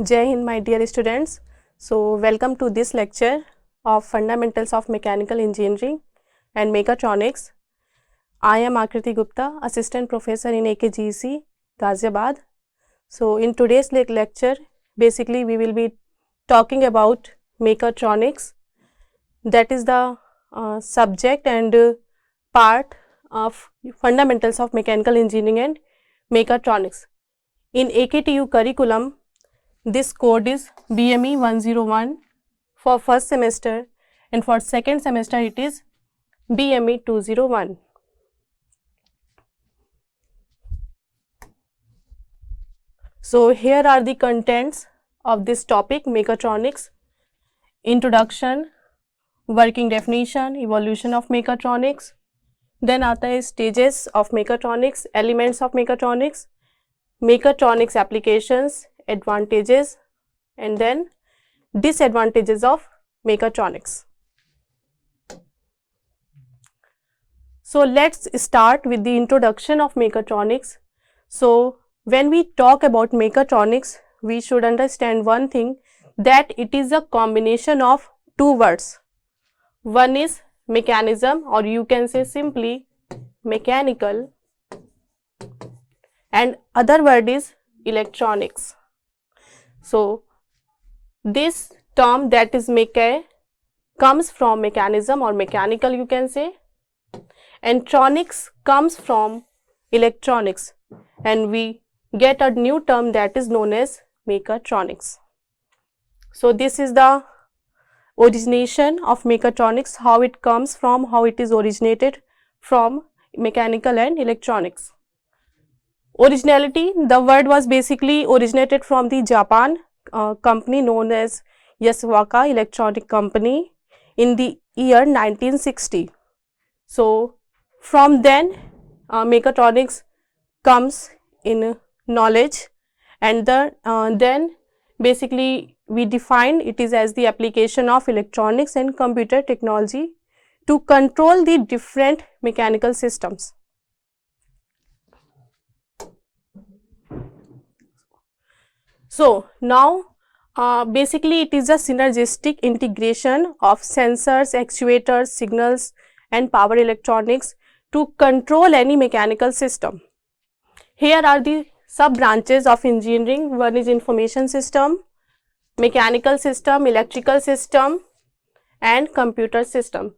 Jai Hind, my dear students. So, welcome to this lecture of Fundamentals of Mechanical Engineering and Mechatronics. I am Akriti Gupta, Assistant Professor in AKGEC, Ghaziabad. So, in today's lecture, basically we will be talking about Mechatronics. That is the subject and part of Fundamentals of Mechanical Engineering and Mechatronics. In AKTU curriculum, this code is BME 101 for first semester, and for second semester it is BME 201. So, here are the contents of this topic: Mechatronics, Introduction, Working Definition, Evolution of Mechatronics. Then आता है Stages of Mechatronics, Elements of Mechatronics, Mechatronics Applications, Advantages, and then Disadvantages of Mechatronics. So, let's start with the introduction of Mechatronics. So, when we talk about Mechatronics, we should understand one thing, that it is a combination of two words. One is mechanism, or you can say simply mechanical, and other word is electronics. So, this term, that is mecha, comes from mechanism or mechanical, you can say, and tronics comes from electronics, and we get a new term that is known as mechatronics. So, this is the origination of mechatronics, how it comes from, how it is originated from mechanical and electronics. Originality, the word was basically originated from the Japan company known as Yasuoka Electronic Company in the year 1960. So, from then mechatronics comes in knowledge, and then basically we define it is as the application of electronics and computer technology to control the different mechanical systems. So, now basically it is a synergistic integration of sensors, actuators, signals and power electronics to control any mechanical system. Here are the sub branches of engineering. One is information system, mechanical system, electrical system and computer systems.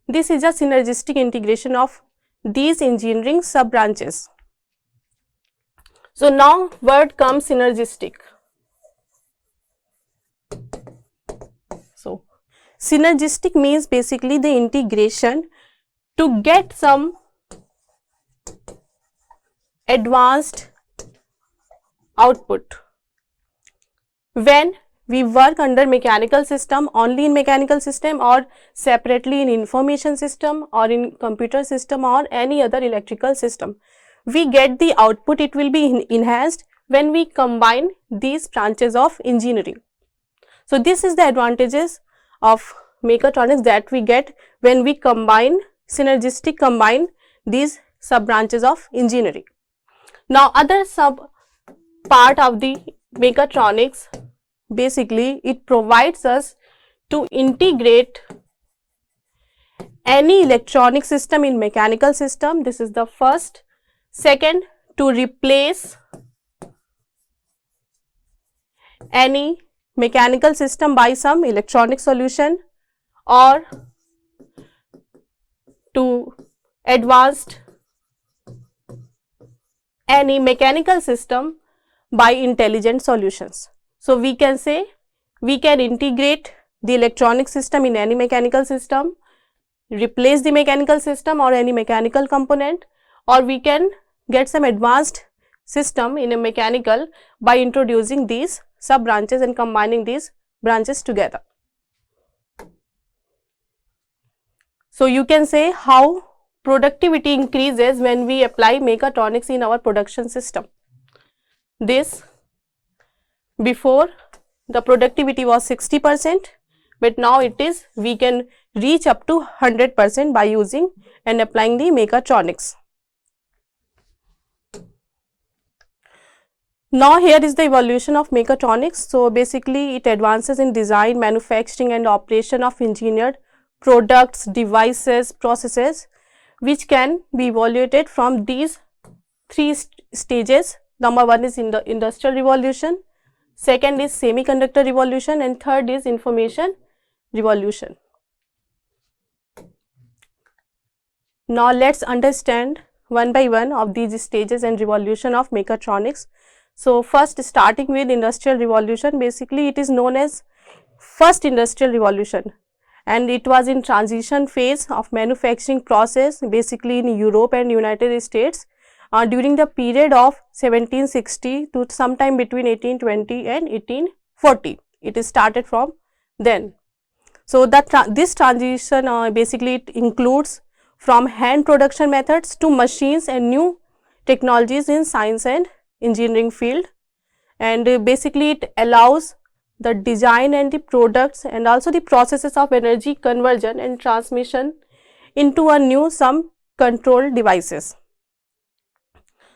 This is a synergistic integration of these engineering sub branches. So, now word comes synergistic. So, synergistic means basically the integration to get some advanced output. When we work under mechanical system, only in mechanical system or separately in information system or in computer system or any other electrical system, we get the output, it will be enhanced when we combine these branches of engineering. So, this is the advantages of mechatronics that we get when we combine, synergistic combine these sub branches of engineering. Now, other sub part of the mechatronics, basically it provides us to integrate any electronic system in mechanical system. This is the first. Second, to replace any mechanical system by some electronic solution, or to advanced any mechanical system by intelligent solutions. So, we can say we can integrate the electronic system in any mechanical system, replace the mechanical system or any mechanical component, or we can get some advanced system in a mechanical by introducing these sub branches and combining these branches together. So, you can say how productivity increases when we apply mechatronics in our production system. This, before the productivity was 60%, but now it is, we can reach up to 100% by using and applying the mechatronics. Now here is the evolution of mechatronics. So basically it advances in design, manufacturing and operation of engineered products, devices, processes which can be evaluated from these three stages. Number one is in the industrial revolution, second is semiconductor revolution and third is information revolution. Now let's understand one by one of these stages and revolution of mechatronics. So first, starting with industrial revolution, basically it is known as first industrial revolution and it was in transition phase of manufacturing process basically in Europe and United States during the period of 1760 to sometime between 1820 and 1840. It is started from then. So this transition basically it includes from hand production methods to machines and new technologies in science and engineering field, and basically it allows the design and the products and also the processes of energy conversion and transmission into a new some control devices.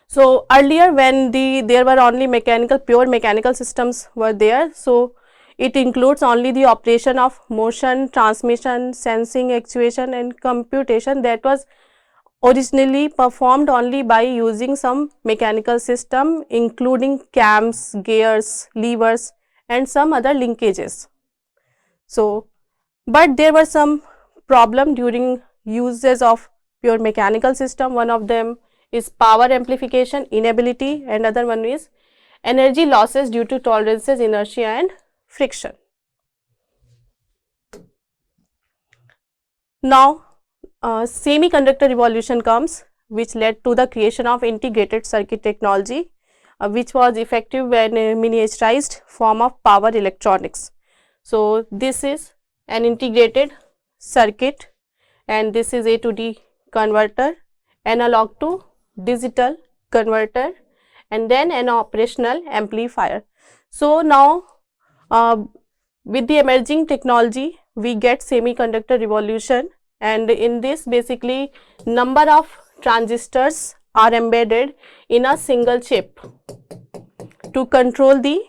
So earlier when there were only pure mechanical systems were there, so it includes only the operation of motion, transmission, sensing, actuation and computation that was originally performed only by using some mechanical system including cams, gears, levers and some other linkages. So, but there were some problem during uses of pure mechanical system. One of them is power amplification inability and other one is energy losses due to tolerances, inertia and friction. Now semiconductor revolution comes, which led to the creation of integrated circuit technology which was effective when a miniaturized form of power electronics. So this is an integrated circuit and this is A to D converter, analog to digital converter and then an operational amplifier. So now with the emerging technology we get semiconductor revolution, and in this basically number of transistors are embedded in a single chip to control the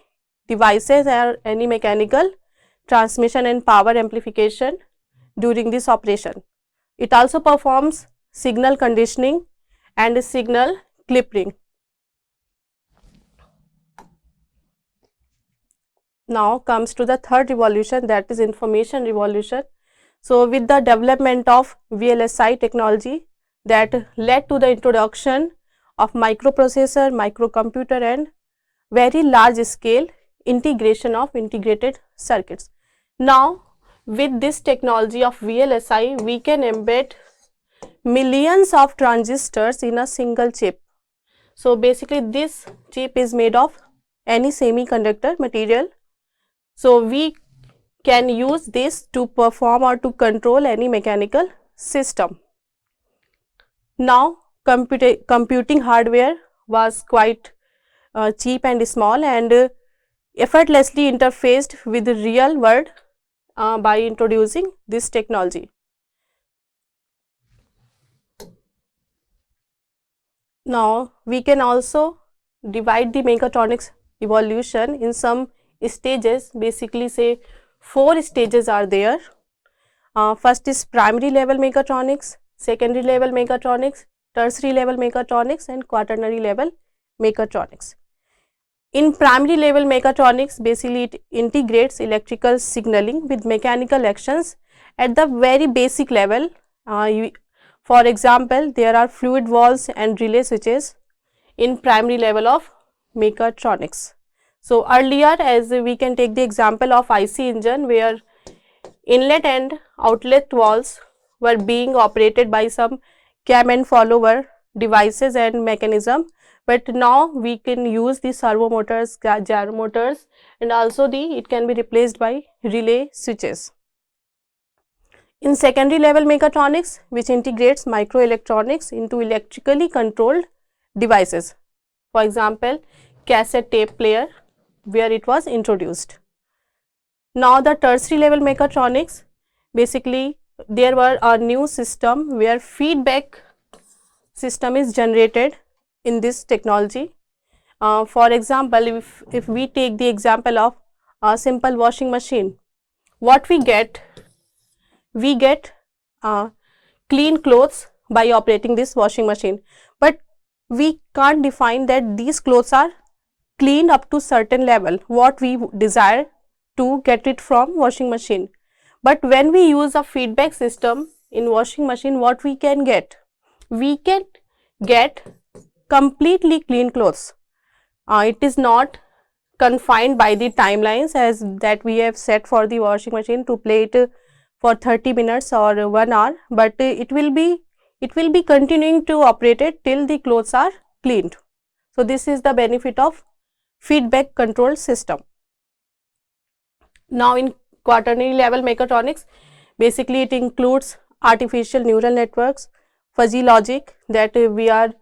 devices or any mechanical transmission and power amplification during this operation. It also performs signal conditioning and signal clipping. Now comes to the third revolution, that is information revolution. So with the development of VLSI technology that led to the introduction of microprocessor, microcomputer and very large scale integration of integrated circuits. Now with this technology of VLSI we can embed millions of transistors in a single chip. So basically this chip is made of any semiconductor material. So we can use this to perform or to control any mechanical system. Now computing hardware was quite cheap and small and effortlessly interfaced with the real world by introducing this technology. Now we can also divide the mechatronics evolution in some stages, basically say 4 stages are there. First is primary level mechatronics, secondary level mechatronics, tertiary level mechatronics and quaternary level mechatronics. In primary level mechatronics, basically it integrates electrical signaling with mechanical actions at the very basic level. For example, there are fluid valves and relay switches in primary level of mechatronics. So earlier, as we can take the example of IC engine where inlet and outlet valves were being operated by some cam and follower devices and mechanism, but now we can use the servo motors, gyro motors and also it can be replaced by relay switches. In secondary level mechatronics, which integrates microelectronics into electrically controlled devices, for example cassette tape player where it was introduced. Now the tertiary level mechatronics, basically there were a new system where feedback system is generated in this technology For example, if we take the example of a simple washing machine, what we get clean clothes by operating this washing machine, but we can't define that these clothes are clean up to certain level what we desire to get it from washing machine. But when we use a feedback system in washing machine, what we can get completely clean clothes. It is not confined by the timelines as that we have set for the washing machine to play it for 30 minutes or 1 hour, but it will be continuing to operate it till the clothes are cleaned. So this is the benefit of feedback control system. Now in quaternary level mechatronics, basically it includes artificial neural networks, fuzzy logic that we are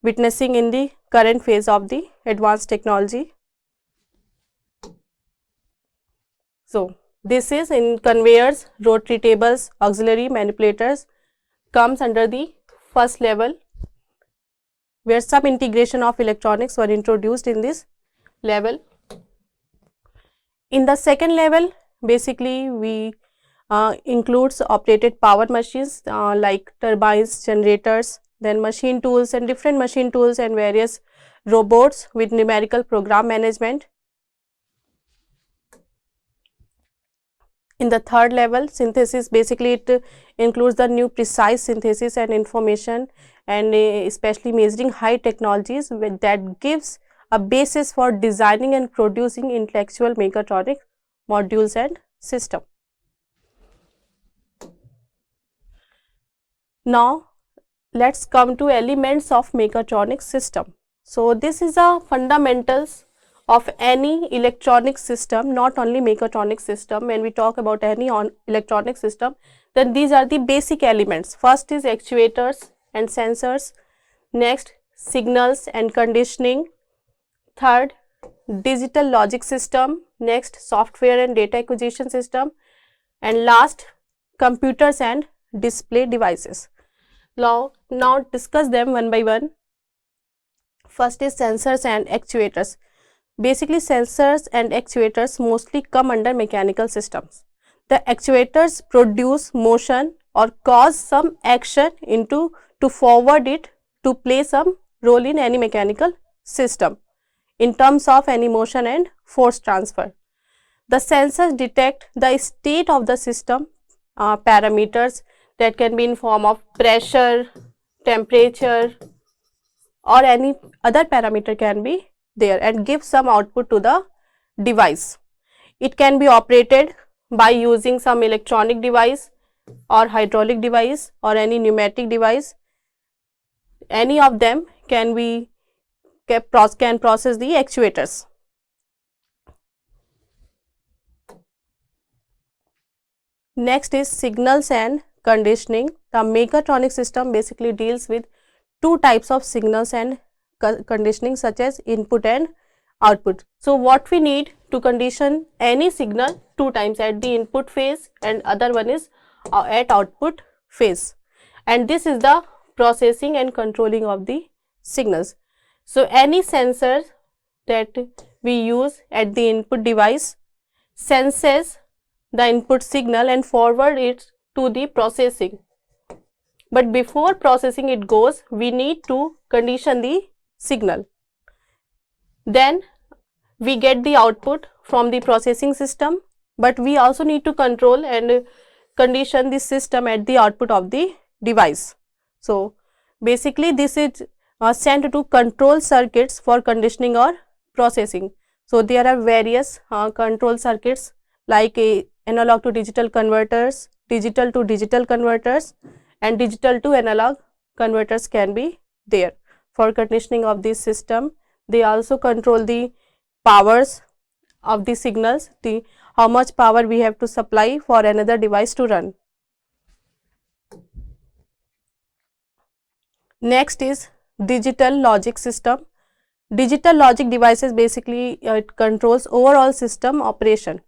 witnessing in the current phase of the advanced technology. So this is in conveyors, rotary tables, auxiliary manipulators comes under the first level, where some integration of electronics were introduced in this level. In the second level, basically we includes operated power machines like turbines, generators, then machine tools and different machine tools and various robots with numerical program management. In the third level, synthesis, basically it includes the new precise synthesis and information, and especially measuring high technologies that gives a basis for designing and producing intellectual mechatronic modules and system. Now let's come to elements of mechatronic system. So this is a fundamentals of any electronic system, not only mechatronic system. When we talk about any electronic system, then these are the basic elements. First is actuators and sensors, next signals and conditioning, third digital logic system, next software and data acquisition system, and last computers and display devices. Now discuss them one by one. First is sensors and actuators. Basically sensors and actuators mostly come under mechanical systems. The actuators produce motion or cause some action to forward it to play some role in any mechanical system in terms of any motion and force transfer. The sensors detect the state of the system parameters that can be in form of pressure, temperature, or any other parameter can be there and give some output to the device. It can be operated by using some electronic device or hydraulic device or any pneumatic device. Any of them can process the actuators. Next is signals and conditioning. The mechatronic system basically deals with two types of signals and conditioning, such as input and output. So what we need to condition any signal two times, at the input phase and other one is at output phase, and this is the processing and controlling of the signals. So any sensor that we use at the input device senses the input signal and forward it to the processing, but before processing it goes, we need to condition the signal. Then we get the output from the processing system, but we also need to control and condition the system at the output of the device. So basically this is sent to control circuits for conditioning or processing. So there are various control circuits like analog to digital converters, digital to digital converters, and digital to analog converters can be there for conditioning of this system. They also control the powers of the signals, how much power we have to supply for another device to run. Next is digital logic system. Digital logic devices basically it controls overall system operation,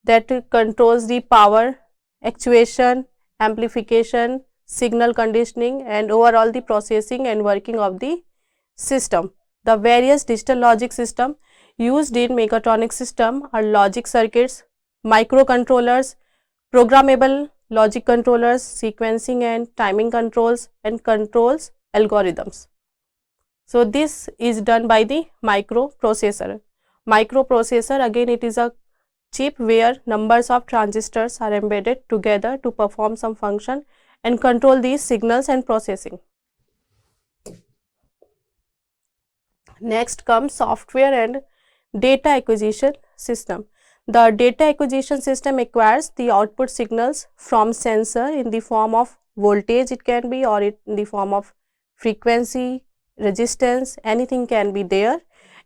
that controls the power, actuation, amplification, signal conditioning, and overall the processing and working of the system. The various digital logic system used in mechatronics system are logic circuits, microcontrollers, programmable logic controllers, sequencing and timing controls, and controls algorithms. So this is done by the microprocessor. Microprocessor, again, it is a chip where numbers of transistors are embedded together to perform some function and control these signals and processing. Next comes software and data acquisition system. The data acquisition system acquires the output signals from sensor in the form of voltage, it can be, or in the form of frequency, resistance, anything can be there,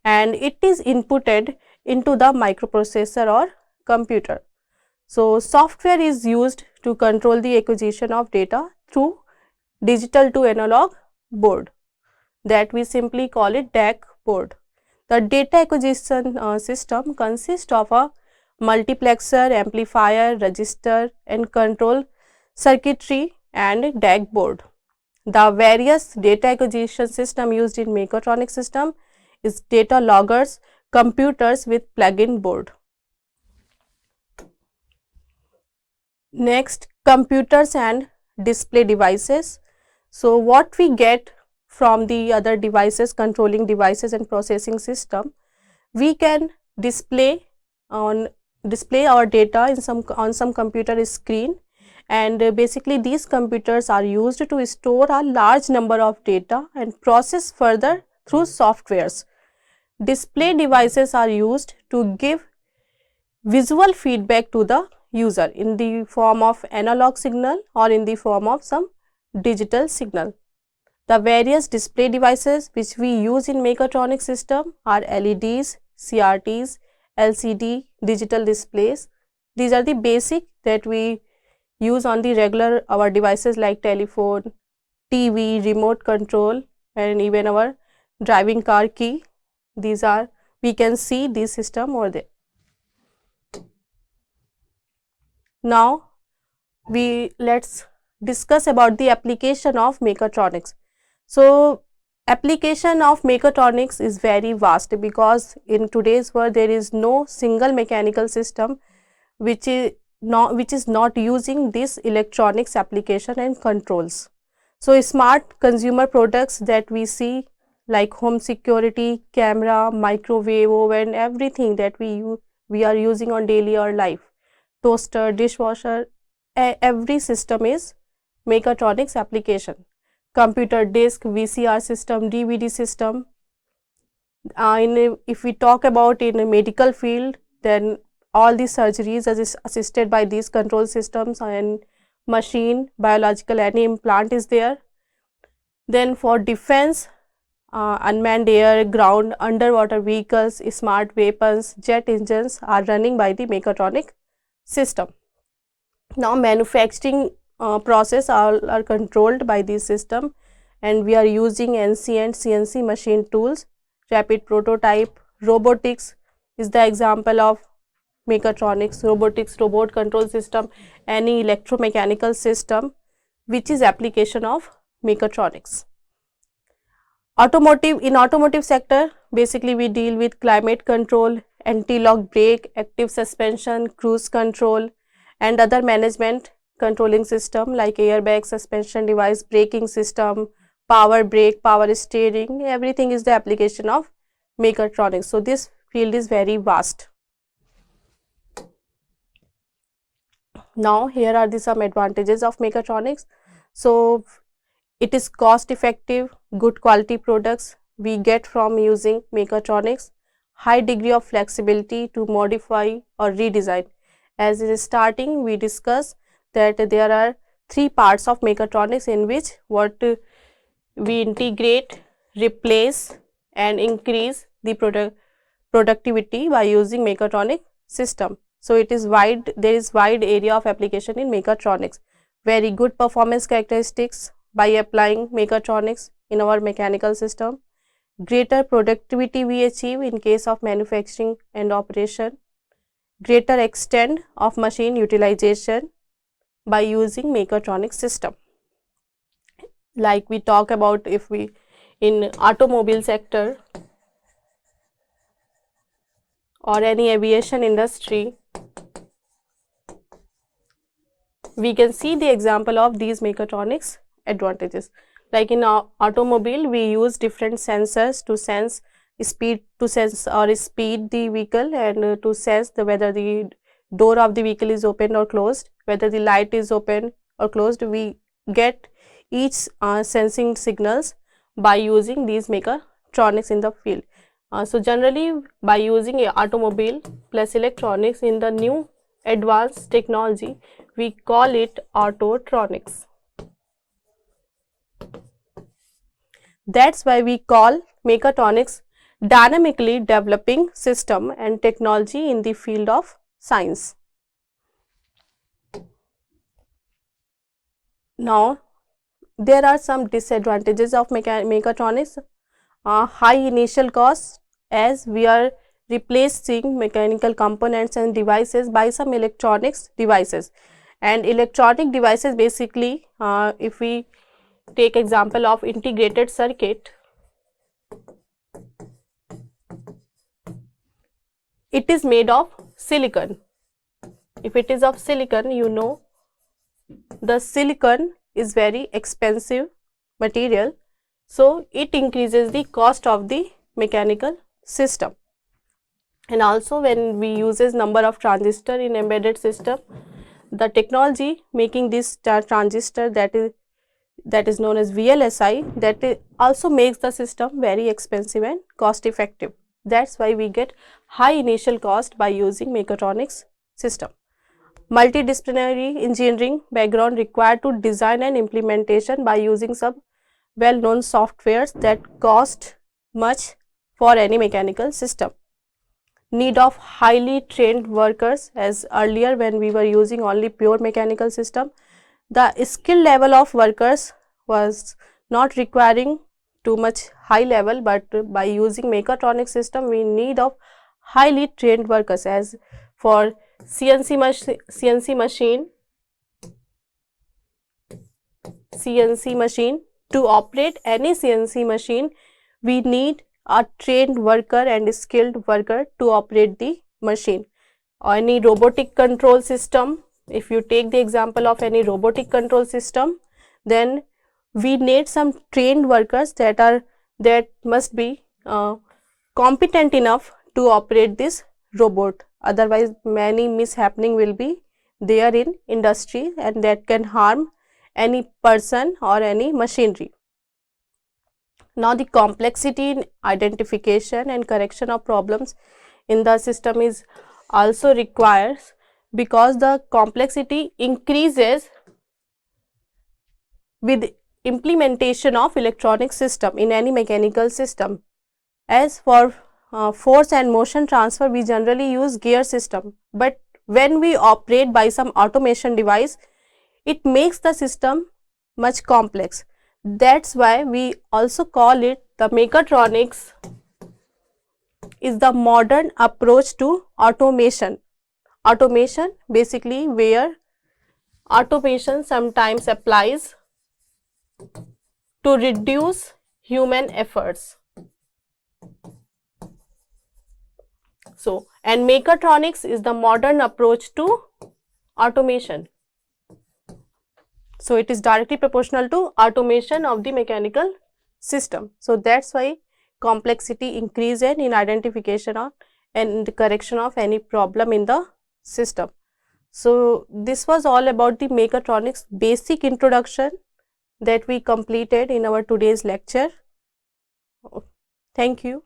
and it is inputted into the microprocessor or computer. So software is used to control the acquisition of data through digital to analog board, that we simply call it DAC board. The data acquisition system consists of a multiplexer, amplifier, register and control circuitry and DAC board. The various data acquisition system used in mechatronics system is data loggers, computers with plug-in board. Next, computers and display devices. So what we get from the other devices, controlling devices and processing system, we can display our data in on some computer screen, and basically these computers are used to store a large number of data and process further through softwares. Display devices are used to give visual feedback to the user in the form of analog signal or in the form of some digital signal. The various display devices which we use in mechatronics system are LEDs, CRTs, LCD, digital displays. These are the basic that we use on the regular our devices like telephone, TV, remote control and even our driving car key. These are, we can see this system over there. Now let's discuss about the application of mechatronics. So application of mechatronics is very vast, because in today's world there is no single mechanical system which is not using this electronics application and controls. So smart consumer products that we see like home security, camera, microwave oven, everything that we are using on daily our life, toaster, dishwasher, every system is mechatronics application. Computer disk, VCR system, DVD system. If we talk about in a medical field, then all the surgeries are assisted by these control systems and machine, biological, any implant is there. Then for defense, unmanned air, ground, underwater vehicles, smart weapons, jet engines are running by the mechatronic system. Now manufacturing process are controlled by this system, and we are using NC and CNC machine tools. Rapid prototype, robotics is the example of mechatronics. Robotics, robot control system, any electromechanical system which is application of mechatronics. Automotive, in automotive sector basically we deal with climate control, anti-lock brake, active suspension, cruise control and other management controlling system like airbag, suspension device, braking system, power brake, power steering, everything is the application of mechatronics. So this field is very vast. Now here are some advantages of mechatronics. So it is cost effective, good quality products we get from using mechatronics, high degree of flexibility to modify or redesign. As in starting we discussed that there are three parts of mechatronics in which we integrate, replace and increase the productivity by using mechatronic system. So it is there is wide area of application in mechatronics. Very good performance characteristics by applying mechatronics in our mechanical system. Greater productivity we achieve in case of manufacturing and operation. Greater extent of machine utilization by using mechatronic system. Like we talk about if we in automobile sector, or any aviation industry, we can see the example of these mechatronics advantages. Like in our automobile, we use different sensors to sense speed, to sense or speed the vehicle, and to sense whether the door of the vehicle is open or closed, whether the light is open or closed. We get each sensing signals by using these mechatronics in the field. So generally, by using a automobile plus electronics in the new advanced technology, we call it autotronics. That's why we call mechatronics dynamically developing system and technology in the field of science. Now, there are some disadvantages of mechatronics. High initial cost, as we are replacing mechanical components and devices by some electronics devices, and electronic devices basically, if we take example of integrated circuit, it is made of silicon. If it is of silicon, you know, the silicon is very expensive material, so it increases the cost of the mechanical system. And also, when we uses number of transistor in embedded system, the technology making this transistor, that is known as VLSI, that also makes the system very expensive and cost effective. That's why we get high initial cost by using mechatronics system. Multidisciplinary engineering background required to design and implementation by using some well-known softwares that cost much for any mechanical system. Need of highly trained workers, as earlier when we were using only pure mechanical system, the skill level of workers was not requiring too much high level, but by using mechatronic system we need of highly trained workers. As for CNC machine, to operate any CNC machine, we need a trained worker and skilled worker to operate the machine. Or any robotic control system, if you take the example of any robotic control system, then we need some trained workers that must be competent enough to operate this robot. Otherwise, many mishappening will be there in industry, and that can harm any person or any machinery. Now, the complexity in identification and correction of problems in the system is also requires, because the complexity increases with implementation of electronic system in any mechanical system. As for force and motion transfer, we generally use gear system, but when we operate by some automation device, it makes the system much complex. That's why we also call it the mechatronics is the modern approach to automation. Automation basically where automation sometimes applies to reduce human efforts. So, and mechatronics is the modern approach to automation. So, it is directly proportional to automation of the mechanical system. So, that's why complexity increase in identification of and correction of any problem in the system. So, this was all about the mechatronics basic introduction that we completed in our today's lecture. Thank you.